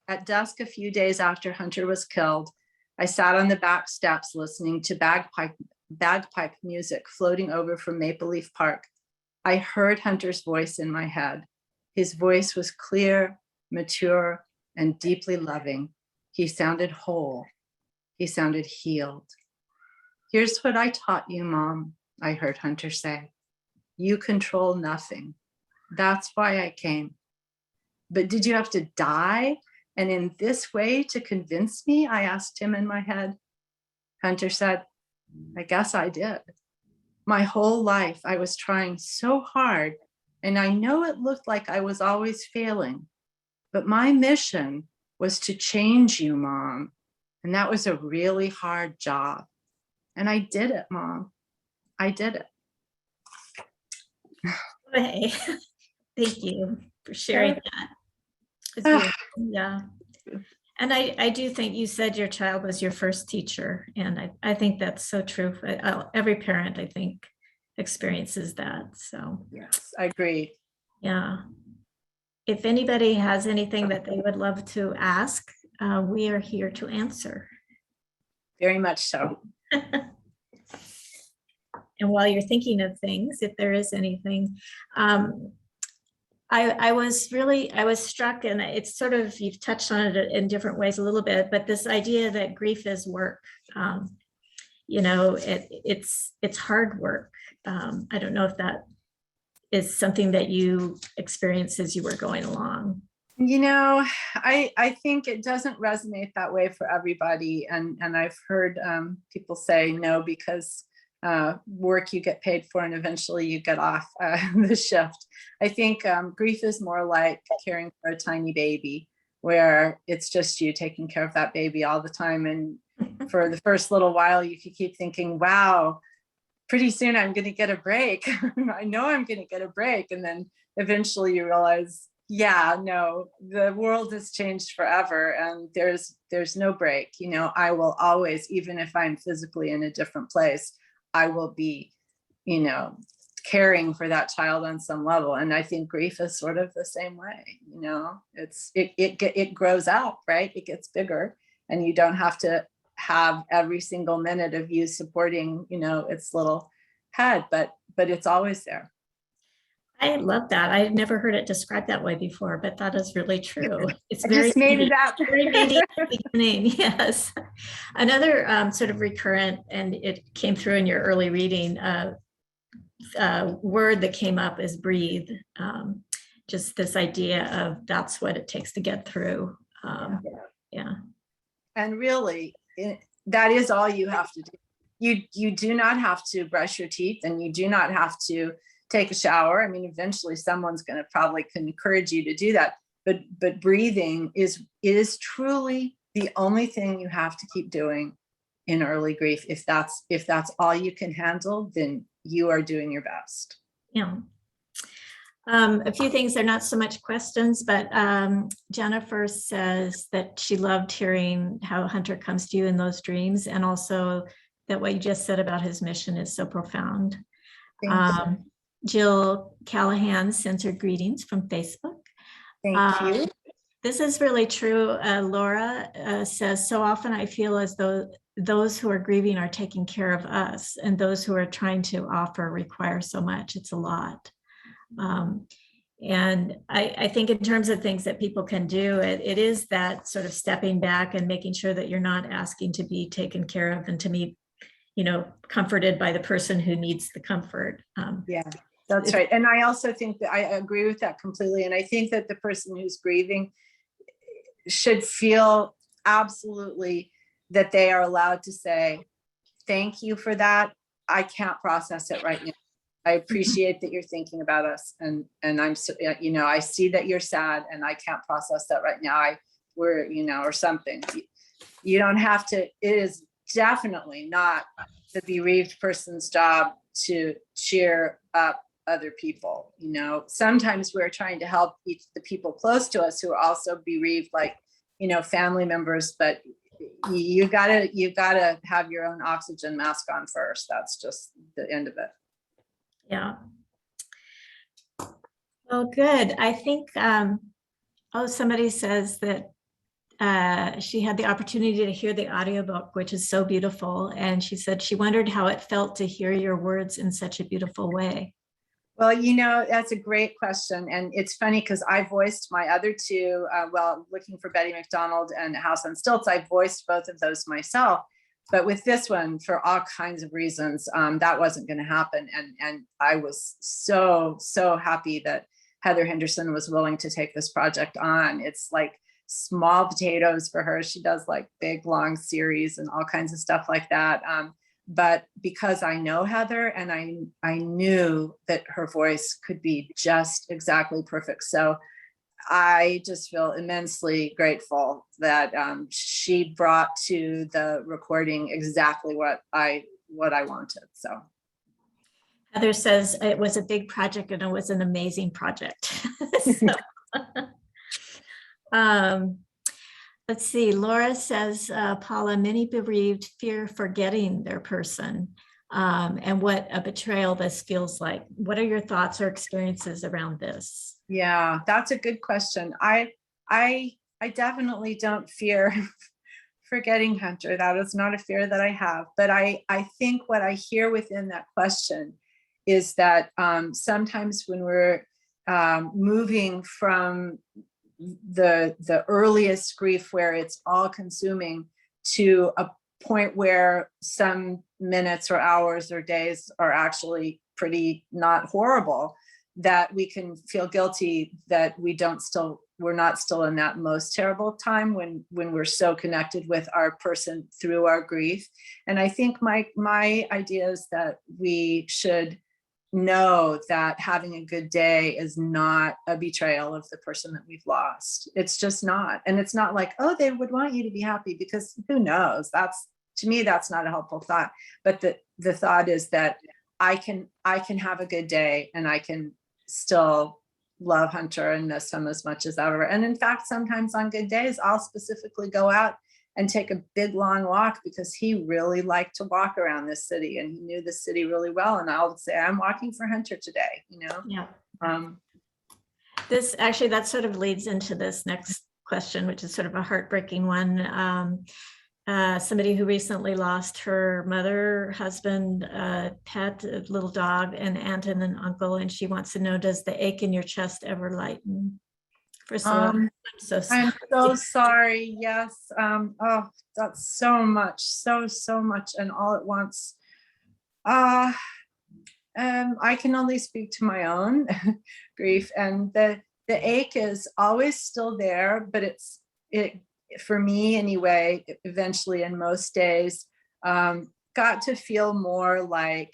At dusk, a few days after Hunter was killed, I sat on the back steps listening to bagpipe music floating over from Maple Leaf Park. I heard Hunter's voice in my head. His voice was clear, mature, and deeply loving. He sounded whole. He sounded healed. Here's what I taught you, Mom, I heard Hunter say. You control nothing. That's why I came. But did you have to die? And in this way to convince me? I asked him in my head. Hunter said, I guess I did. My whole life, I was trying so hard, and I know it looked like I was always failing, but my mission was to change you, Mom. And that was a really hard job. And I did it, Mom. I did it. Hey, thank you for sharing that. It's beautiful. Yeah. And I do think you said your child was your first teacher. And I think that's so true. Every parent, I think, experiences that. So yes, I agree. Yeah. If anybody has anything that they would love to ask, we are here to answer. Very much so. And while you're thinking of things, if there is anything, I was struck, and it's sort of, you've touched on it in different ways a little bit, but this idea that grief is work, it's hard work. I don't know if that is something that you experienced as you were going along. I think it doesn't resonate that way for everybody. And I've heard people say no, because work you get paid for, and eventually you get off the shift. I think grief is more like caring for a tiny baby, where it's just you taking care of that baby all the time. And for the first little while, you could keep thinking, wow, pretty soon I'm going to get a break. I know I'm going to get a break. And then eventually you realize, yeah, no, the world has changed forever, and there's no break. You know, I will always, even if I'm physically in a different place, I will be, you know, caring for that child on some level. And I think grief is sort of the same way. You know, it grows up, right? It gets bigger, and you don't have to have every single minute of you supporting, you know, its little head, but it's always there. I love that. I had never heard it described that way before, but that is really true. It's I just made it up. Very meaty at the beginning. Yes. Another sort of recurrent, and it came through in your early reading, word that came up is breathe. Just this idea of that's what it takes to get through. Yeah. And really, that is all you have to do. You do not have to brush your teeth, and you do not have to take a shower. I mean, eventually someone's going to probably encourage you to do that. But breathing is truly the only thing you have to keep doing in early grief. If that's all you can handle, then you are doing your best. Yeah. A few things, they're not so much questions, but Jennifer says that she loved hearing how Hunter comes to you in those dreams, and also that what you just said about his mission is so profound. Jill Callahan sends her greetings from Facebook. Thank you. This is really true. Laura says, so often I feel as though those who are grieving are taking care of us, and those who are trying to offer require so much. It's a lot. And I think in terms of things that people can do, it is that sort of stepping back and making sure that you're not asking to be taken care of and to be, you know, comforted by the person who needs the comfort. Yeah, that's right. And I also think that I agree with that completely. And I think that the person who's grieving should feel absolutely that they are allowed to say, thank you for that. I can't process it right now. I appreciate that you're thinking about us, and I'm, you know, I see that you're sad, and I can't process that right now. We're, you know, or something. You don't have to. It is definitely not the bereaved person's job to cheer up other people. You know, sometimes we're trying to help the people close to us who are also bereaved, like, you know, family members. But you gotta have your own oxygen mask on first. That's just the end of it. Yeah. Well, good. I think, somebody says that she had the opportunity to hear the audiobook, which is so beautiful. And she said she wondered how it felt to hear your words in such a beautiful way. Well, you know, that's a great question. And it's funny because I voiced my other two, Looking for Betty McDonald and House on Stilts, I voiced both of those myself. But with this one, for all kinds of reasons, that wasn't going to happen. And I was so happy that Heather Henderson was willing to take this project on. It's like small potatoes for her. She does like big, long series and all kinds of stuff like that. But because I know Heather, and I knew that her voice could be just exactly perfect. So I just feel immensely grateful that she brought to the recording exactly what I wanted. So Heather says it was a big project and it was an amazing project. Let's see. Laura says, Paula, many bereaved fear forgetting their person, and what a betrayal this feels like. What are your thoughts or experiences around this? Yeah, that's a good question. I definitely don't fear forgetting Hunter. That is not a fear that I have. But I think what I hear within that question is that sometimes when we're moving from the earliest grief, where it's all consuming, to a point where some minutes or hours or days are actually pretty not horrible, that we can feel guilty that we don't still we're not still in that most terrible time when we're so connected with our person through our grief. And I think my idea is that we should know that having a good day is not a betrayal of the person that we've lost. It's just not. And it's not like, oh, they would want you to be happy, because who knows? That's, to me, that's not a helpful thought. But the thought is that I can have a good day and I can still love Hunter and miss him as much as ever. And in fact, sometimes on good days, I'll specifically go out and take a big long walk because he really liked to walk around this city and he knew the city really well. And I'll say, I'm walking for Hunter today, you know? Yeah. This actually, that sort of leads into this next question, which is sort of a heartbreaking one. Somebody who recently lost her mother, husband, pet, a little dog, an aunt and an uncle, and she wants to know, does the ache in your chest ever lighten? First of all, I'm so sorry. I'm so sorry. Yes. Oh, that's so much, so much, and all at once. I can only speak to my own grief, and the ache is always still there, but it for me anyway, eventually in most days, got to feel more like,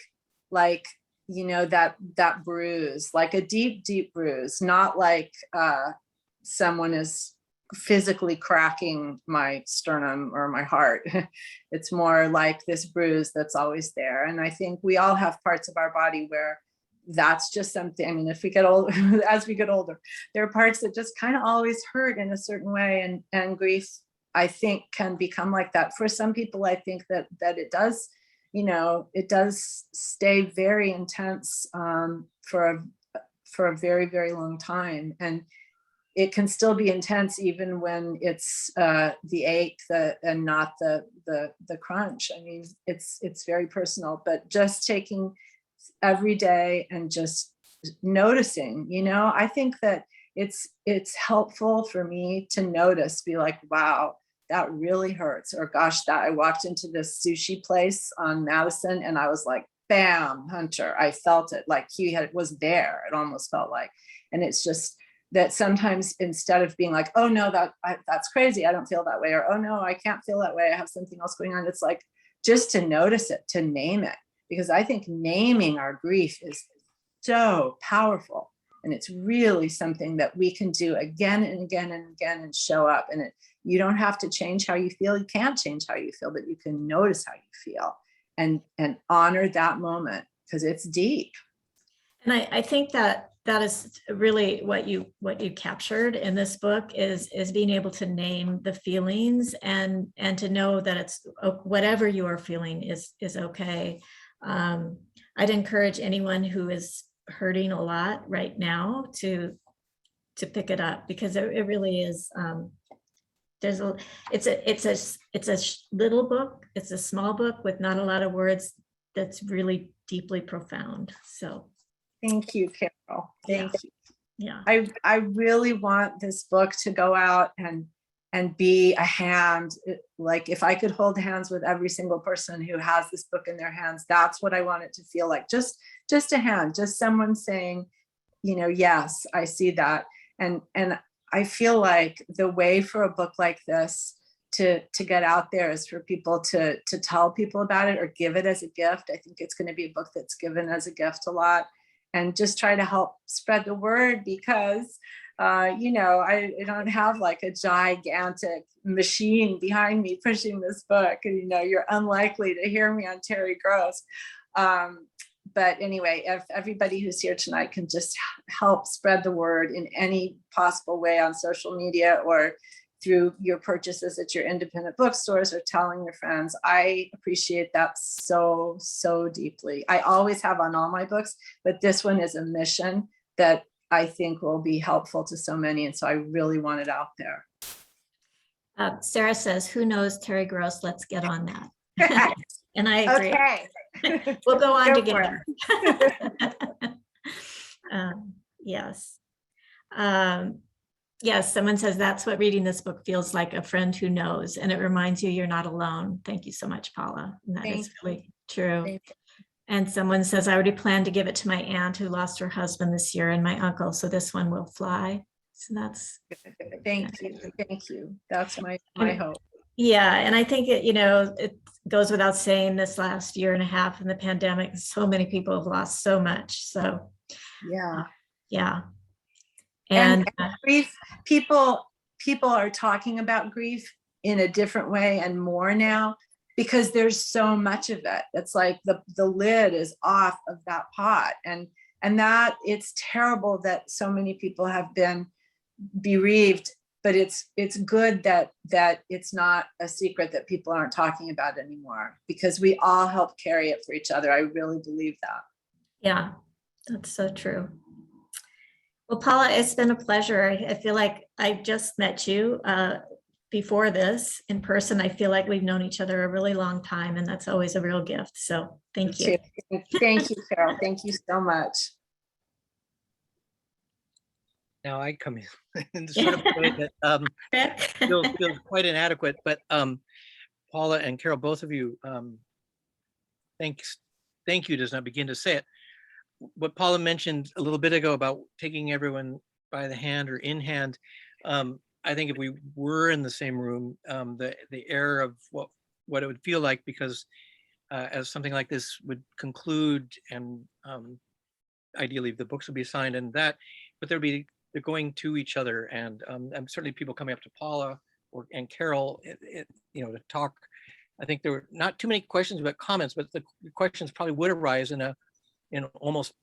you know, that bruise, like a deep bruise, not like someone is physically cracking my sternum or my heart. It's more like this bruise that's always there. And I think we all have parts of our body where that's just something. I mean, if we get old, as we get older, there are parts that just kind of always hurt in a certain way. And grief, I think, can become like that. For some people, I think that it does, you know, it does stay very intense for a very, very long time. And it can still be intense even when it's the ache and not the crunch. I mean, it's very personal, but just taking every day and just noticing, you know, I think that it's helpful for me to notice, be like, wow, that really hurts. Or gosh, that I walked into this sushi place on Madison and I was like, bam, Hunter, I felt it, like he was there. It almost felt like, and it's just that sometimes instead of being like, oh no, that's crazy, I don't feel that way, or oh no, I can't feel that way, I have something else going on. It's like just to notice it, to name it, because I think naming our grief is so powerful, and it's really something that we can do again and again and again and show up. And you don't have to change how you feel. You can't change how you feel, but you can notice how you feel and honor that moment because it's deep. And I think that is really what you captured in this book is being able to name the feelings and to know that it's whatever you are feeling is okay. I'd encourage anyone who is hurting a lot right now to pick it up, because it really is. It's a little book. It's a small book with not a lot of words. That's really deeply profound. So. Thank you, Carol. Thank you. Yeah. I really want this book to go out and be a hand. Like if I could hold hands with every single person who has this book in their hands, that's what I want it to feel like. Just a hand, just someone saying, you know, yes, I see that. And I feel like the way for a book like this to get out there is for people to tell people about it or give it as a gift. I think it's going to be a book that's given as a gift a lot. And just try to help spread the word, because, you know, I don't have like a gigantic machine behind me pushing this book. And, you know, you're unlikely to hear me on Terry Gross. But anyway, if everybody who's here tonight can just help spread the word in any possible way on social media or through your purchases at your independent bookstores or telling your friends, I appreciate that so deeply. I always have on all my books, but this one is a mission that I think will be helpful to so many. And so I really want it out there. Sarah says, who knows Terry Gross? Let's get on that. And I agree. Okay. We'll go on Go together. Yes. Yes, someone says that's what reading this book feels like, a friend who knows, and it reminds you you're not alone. Thank you so much, Paula. And that is really true. And someone says, I already planned to give it to my aunt who lost her husband this year and my uncle, so this one will fly. So that's, Thank you. Thank you. That's my And- hope. yeah. And I think it goes without saying, this last year and a half in the pandemic, so many people have lost so much. So Yeah. yeah. And And grief, people are talking about grief in a different way and more now, because there's so much of it. It's like the lid is off of that pot, and that it's terrible that so many people have been bereaved, but it's good that it's not a secret that people aren't talking about anymore, because we all help carry it for each other. I really believe that. yeah, that's so true. Well, Paula, it's been a pleasure. I feel like I just met you before this in person. I feel like we've known each other a really long time, and that's always a real gift. So thank you. Thank you, Carol. Thank you so much. Now I come in the sort of way that feels quite inadequate, but Paula and Carol, both of you, thank you does not begin to say it. What Paula mentioned a little bit ago about taking everyone by the hand or in hand, I think if we were in the same room, the air of what it would feel like, because as something like this would conclude, and ideally the books would be signed and that, but they're going to each other, and certainly people coming up to Paula and Carol, to talk. I think there were not too many questions but comments, but the questions probably would arise in an almost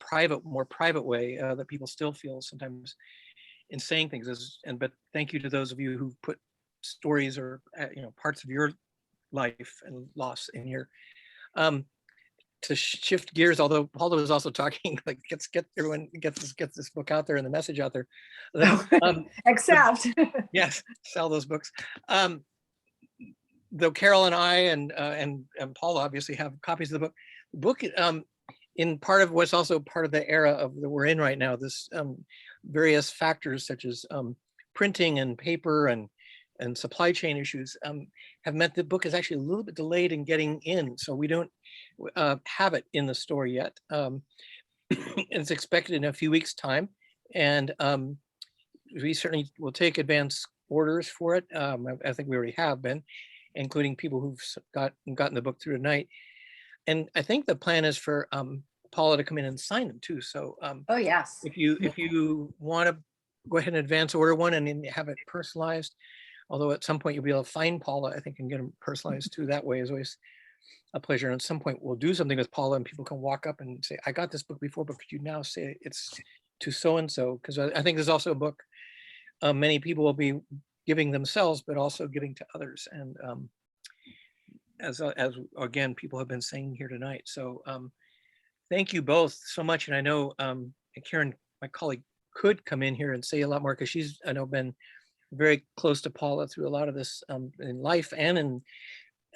more private way that people still feel sometimes in saying things. But thank you to those of you who put stories or parts of your life and loss in here. To shift gears, although Paula was also talking, like get this book out there and the message out there. Except yes, sell those books. Though Carol and I and Paula obviously have copies of the book. In part of what's also part of the era that we're in right now, this various factors such as printing and paper and supply chain issues have meant the book is actually a little bit delayed in getting in. So we don't have it in the store yet. It's expected in a few weeks' time. And we certainly will take advance orders for it. I think we already have been, including people who've gotten the book through tonight. And I think the plan is for Paula to come in and sign them too. So oh yes, if you want to go ahead and advance order one and then have it personalized, although at some point you'll be able to find Paula, I think, and get them personalized too. That way is always a pleasure. And at some point we'll do something with Paula and people can walk up and say, I got this book before, but could you now say it's to so-and-so? Because I think there's also a book many people will be giving themselves, but also giving to others. And as again, people have been saying here tonight. So thank you both so much. And I know Karen, my colleague, could come in here and say a lot more, because she's, I know, been very close to Paula through a lot of this in life and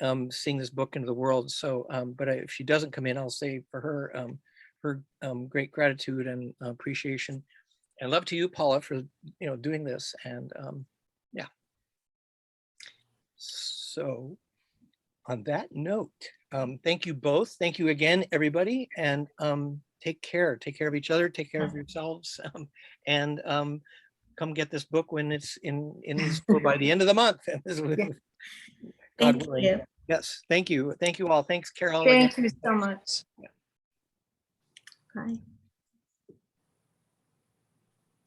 in seeing this book into the world. So, but if she doesn't come in, I'll say for her great gratitude and appreciation, and love to you, Paula, for doing this. And yeah. So on that note, thank you both. Thank you again, everybody, and take care of each other, take care of yourselves, and come get this book when it's in the store by the end of the month. God willing. You. Yes, thank you all. Thanks, Carol. thank you so much. Bye.